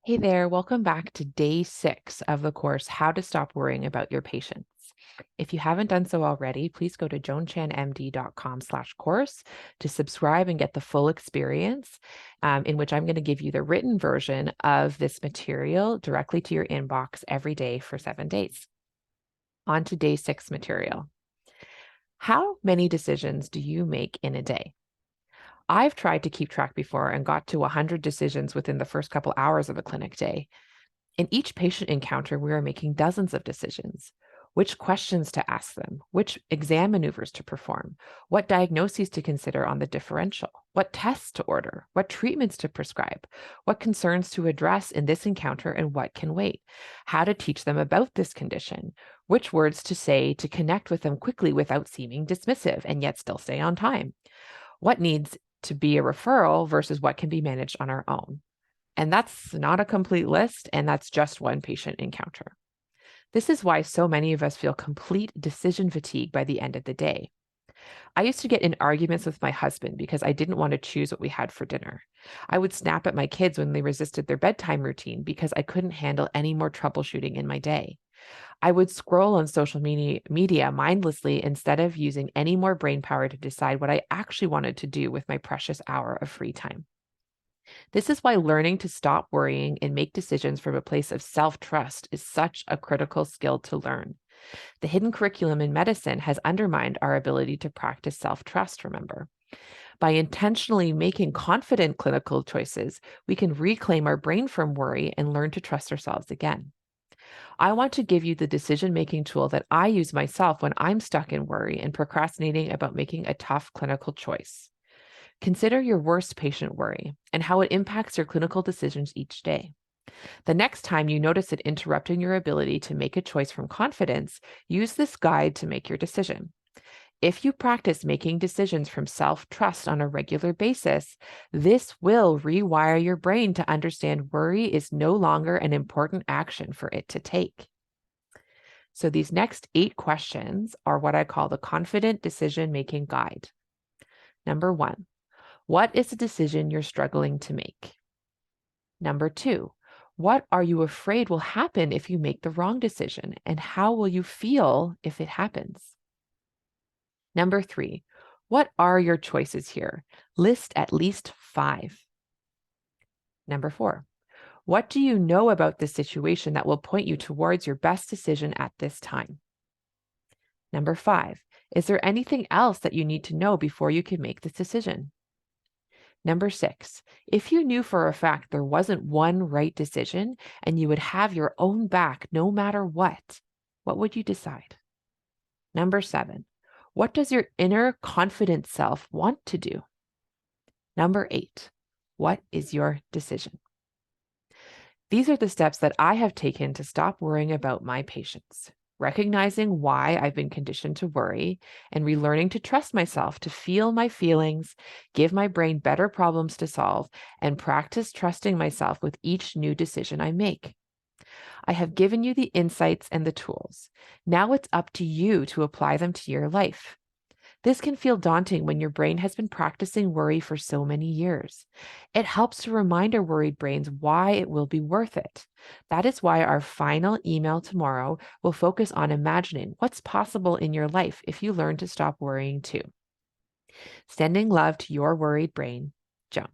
Hey there, welcome back to day 6 of the course, How to Stop Worrying About Your Patients. If you haven't done so already, please go to joanchanmd.com/course to subscribe and get the full experience, in which I'm going to give you the written version of this material directly to your inbox every day for 7 days. On to day 6 material. How many decisions do you make in a day? I've tried to keep track before and got to 100 decisions within the first couple hours of a clinic day. In each patient encounter, we are making dozens of decisions. Which questions to ask them, which exam maneuvers to perform, what diagnoses to consider on the differential, what tests to order, what treatments to prescribe, what concerns to address in this encounter and what can wait, how to teach them about this condition, which words to say to connect with them quickly without seeming dismissive and yet still stay on time, what needs to be a referral versus what can be managed on our own. And that's not a complete list, and that's just one patient encounter. This is why so many of us feel complete decision fatigue by the end of the day. I used to get in arguments with my husband because I didn't want to choose what we had for dinner. I would snap at my kids when they resisted their bedtime routine because I couldn't handle any more troubleshooting in my day. I would scroll on social media mindlessly instead of using any more brain power to decide what I actually wanted to do with my precious hour of free time. This is why learning to stop worrying and make decisions from a place of self-trust is such a critical skill to learn. The hidden curriculum in medicine has undermined our ability to practice self-trust, remember. By intentionally making confident clinical choices, we can reclaim our brain from worry and learn to trust ourselves again. I want to give you the decision-making tool that I use myself when I'm stuck in worry and procrastinating about making a tough clinical choice. Consider your worst patient worry and how it impacts your clinical decisions each day. The next time you notice it interrupting your ability to make a choice from confidence, use this guide to make your decision. If you practice making decisions from self-trust on a regular basis, this will rewire your brain to understand worry is no longer an important action for it to take. So these next 8 questions are what I call the confident decision-making guide. Number 1. What is the decision you're struggling to make? Number 2, what are you afraid will happen if you make the wrong decision, and how will you feel if it happens? Number 3, what are your choices here? List at least 5. Number 4, what do you know about this situation that will point you towards your best decision at this time? Number 5, is there anything else that you need to know before you can make this decision? Number 6, if you knew for a fact there wasn't one right decision and you would have your own back no matter what would you decide? Number 7, what does your inner confident self want to do? Number 8, what is your decision? These are the steps that I have taken to stop worrying about my patients. Recognizing why I've been conditioned to worry and relearning to trust myself to feel my feelings, give my brain better problems to solve, and practice trusting myself with each new decision I make. I have given you the insights and the tools. Now it's up to you to apply them to your life. This can feel daunting when your brain has been practicing worry for so many years. It helps to remind our worried brains why it will be worth it. That is why our final email tomorrow will focus on imagining what's possible in your life if you learn to stop worrying too. Sending love to your worried brain, Joan.